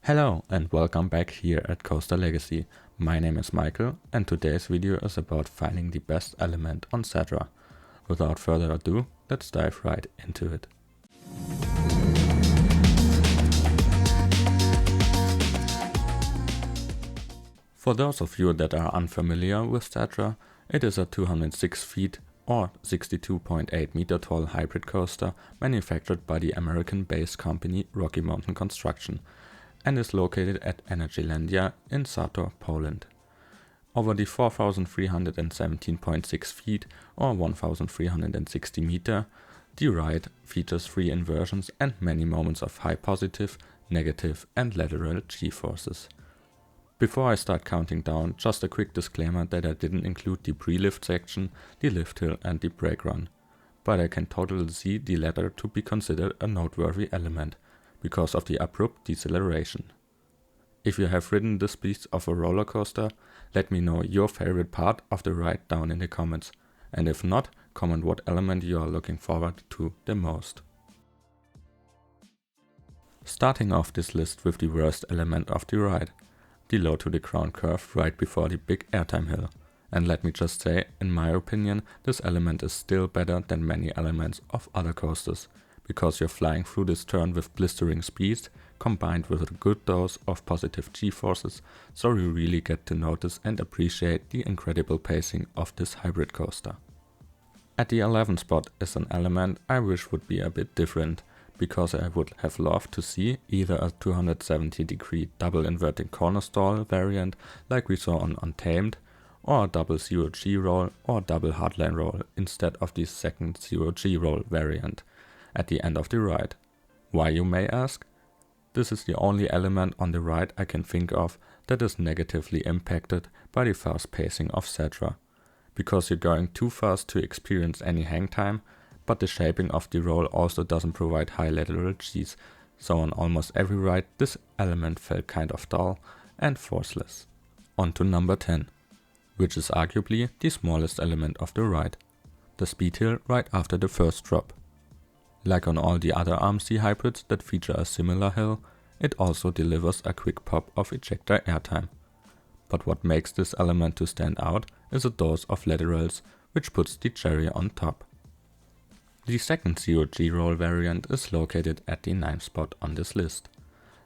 Hello and welcome back here at Coaster.Legacy. My name is Michael and today's video is about finding the best element on Zadra. Without further ado, let's dive right into it. For those of you that are unfamiliar with Zadra, it is a 206 feet or 62.8 meter tall hybrid coaster manufactured by the American-based company Rocky Mountain Construction and is located at Energylandia in Zadra, Poland. Over the 4,317.6 feet or 1,360 meter, the ride features 3 inversions and many moments of high positive, negative and lateral G-forces. Before I start counting down, just a quick disclaimer that I didn't include the pre-lift section, the lift hill and the brake run, but I can totally see the latter to be considered a noteworthy element, because of the abrupt deceleration. If you have ridden this piece of a roller coaster, let me know your favorite part of the ride down in the comments, and if not, comment what element you are looking forward to the most. Starting off this list with the worst element of the ride, the low to the ground curve right before the big airtime hill. And let me just say, in my opinion, this element is still better than many elements of other coasters, because you're flying through this turn with blistering speed, combined with a good dose of positive G-forces, so you really get to notice and appreciate the incredible pacing of this hybrid coaster. At the 11th spot is an element I wish would be a bit different, because I would have loved to see either a 270-degree double inverting corner stall variant like we saw on Untamed, or a double zero-G roll or double hardline roll instead of the second zero-G roll variant at the end of the ride. Why, you may ask? This is the only element on the ride I can think of that is negatively impacted by the fast pacing of Zadra, because you're going too fast to experience any hang time, but the shaping of the roll also doesn't provide high lateral Gs, so on almost every ride this element felt kind of dull and forceless. On to number 10, which is arguably the smallest element of the ride, the speed hill right after the first drop. Like on all the other RMC hybrids that feature a similar hill, it also delivers a quick pop of ejector airtime. But what makes this element to stand out is a dose of laterals, which puts the cherry on top. The second zero-G roll variant is located at the 9th spot on this list.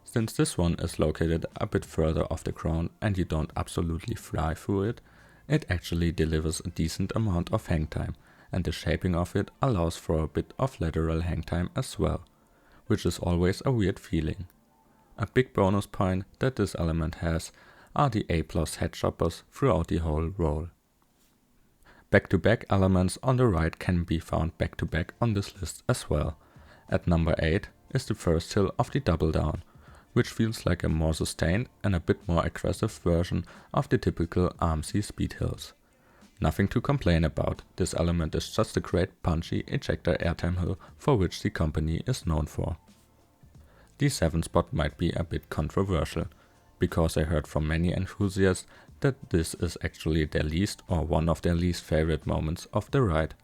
Since this one is located a bit further off the ground and you don't absolutely fly through it, it actually delivers a decent amount of hang time, and the shaping of it allows for a bit of lateral hang time as well, which is always a weird feeling. A big bonus point that this element has are the A+ head choppers throughout the whole roll. Back-to-back elements on the ride can be found back-to-back on this list as well. At number 8 is the first hill of the double down, which feels like a more sustained and a bit more aggressive version of the typical RMC speed hills. Nothing to complain about, this element is just a great punchy ejector airtime hill for which the company is known for. The 7th spot might be a bit controversial, because I heard from many enthusiasts that this is actually their least or one of their least favorite moments of the ride.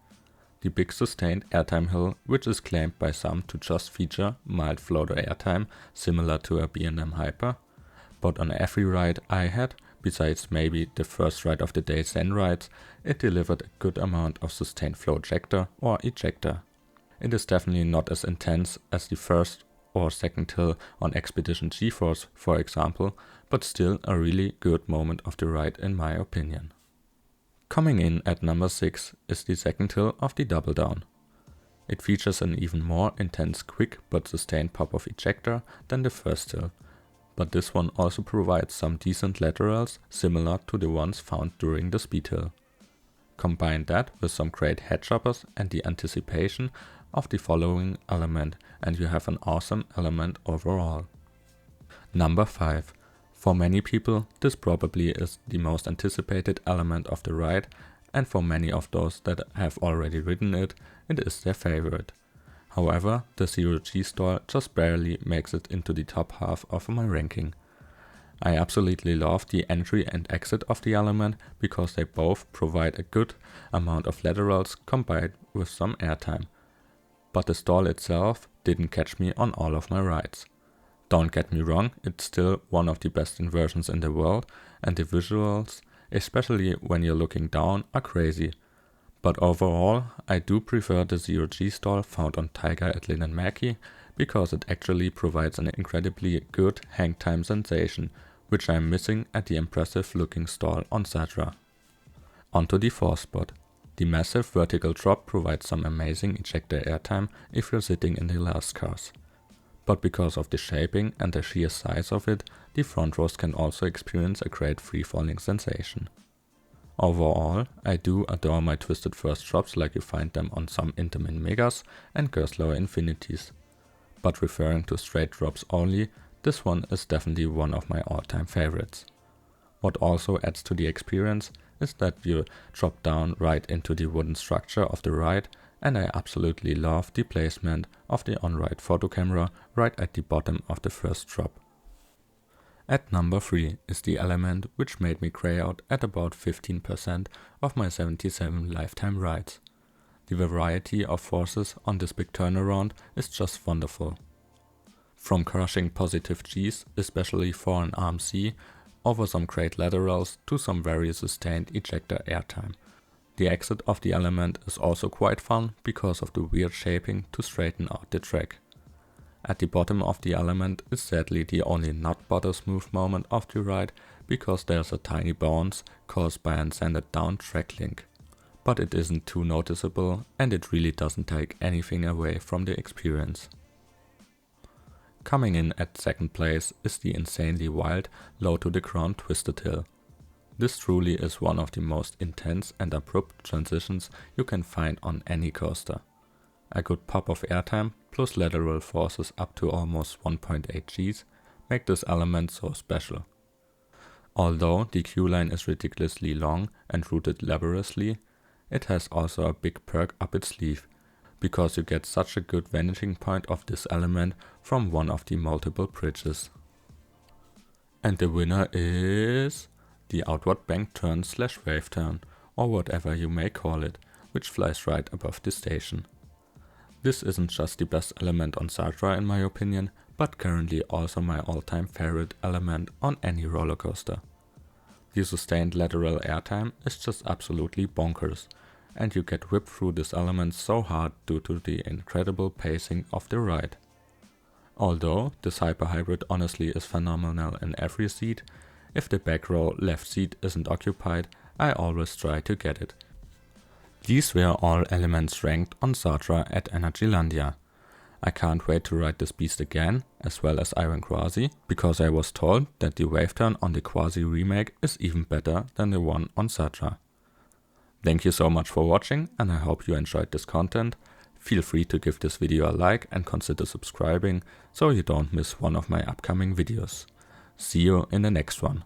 The big sustained airtime hill, which is claimed by some to just feature mild floater airtime similar to a B&M Hyper, but on every ride I had, besides maybe the first ride of the day Zen rides, it delivered a good amount of sustained flow ejector or ejector. It is definitely not as intense as the first or second hill on Expedition GeForce, for example, but still a really good moment of the ride in my opinion. Coming in at number 6 is the second hill of the double down. It features an even more intense quick but sustained pop of ejector than the first hill, but this one also provides some decent laterals similar to the ones found during the speed hill. Combine that with some great head choppers and the anticipation of the following element and you have an awesome element overall. Number 5. For many people this probably is the most anticipated element of the ride, and for many of those that have already ridden it, it is their favorite. However, the zero-G stall just barely makes it into the top half of my ranking. I absolutely love the entry and exit of the element because they both provide a good amount of laterals combined with some airtime, but the stall itself didn't catch me on all of my rides. Don't get me wrong, it's still one of the best inversions in the world, and the visuals, especially when you're looking down, are crazy. But overall, I do prefer the 0G stall found on Tiger at Lin & Mackie, because it actually provides an incredibly good hang time sensation, which I'm missing at the impressive looking stall on Zadra. Onto the 4th spot. The massive vertical drop provides some amazing ejector airtime if you're sitting in the last cars. But because of the shaping and the sheer size of it, the front rows can also experience a great free-falling sensation. Overall, I do adore my twisted first drops like you find them on some Intermin Megas and Gerstlauer Infinities. But referring to straight drops only, this one is definitely one of my all-time favorites. What also adds to the experience is that you drop down right into the wooden structure of the ride, and I absolutely love the placement of the on-ride photo camera right at the bottom of the first drop. At number 3 is the element which made me cry out at about 15% of my 77 lifetime rides. The variety of forces on this big turnaround is just wonderful. From crushing positive Gs, especially for an RMC, over some great laterals to some very sustained ejector airtime. The exit of the element is also quite fun because of the weird shaping to straighten out the track. At the bottom of the element is sadly the only not butter smooth moment of the ride, because there's a tiny bounce caused by an sanded down track link. But it isn't too noticeable and it really doesn't take anything away from the experience. Coming in at 2nd place is the insanely wild low to the ground twisted hill. This truly is one of the most intense and abrupt transitions you can find on any coaster. A good pop of airtime plus lateral forces up to almost 1.8 Gs make this element so special. Although the queue line is ridiculously long and routed laboriously, it has also a big perk up its sleeve, because you get such a good vanishing point of this element from one of the multiple bridges. And the winner is the outward bank turn / wave turn, or whatever you may call it, which flies right above the station. This isn't just the best element on Zadra in my opinion, but currently also my all-time favorite element on any roller coaster. The sustained lateral airtime is just absolutely bonkers, and you get whipped through this element so hard due to the incredible pacing of the ride. Although this hyper-hybrid honestly is phenomenal in every seat, if the back row left seat isn't occupied, I always try to get it. These were all elements ranked on Zadra at Energylandia. I can't wait to ride this beast again, as well as Iron Quasi, because I was told that the wave turn on the Quasi remake is even better than the one on Zadra. Thank you so much for watching, and I hope you enjoyed this content. Feel free to give this video a like and consider subscribing so you don't miss one of my upcoming videos. See you in the next one.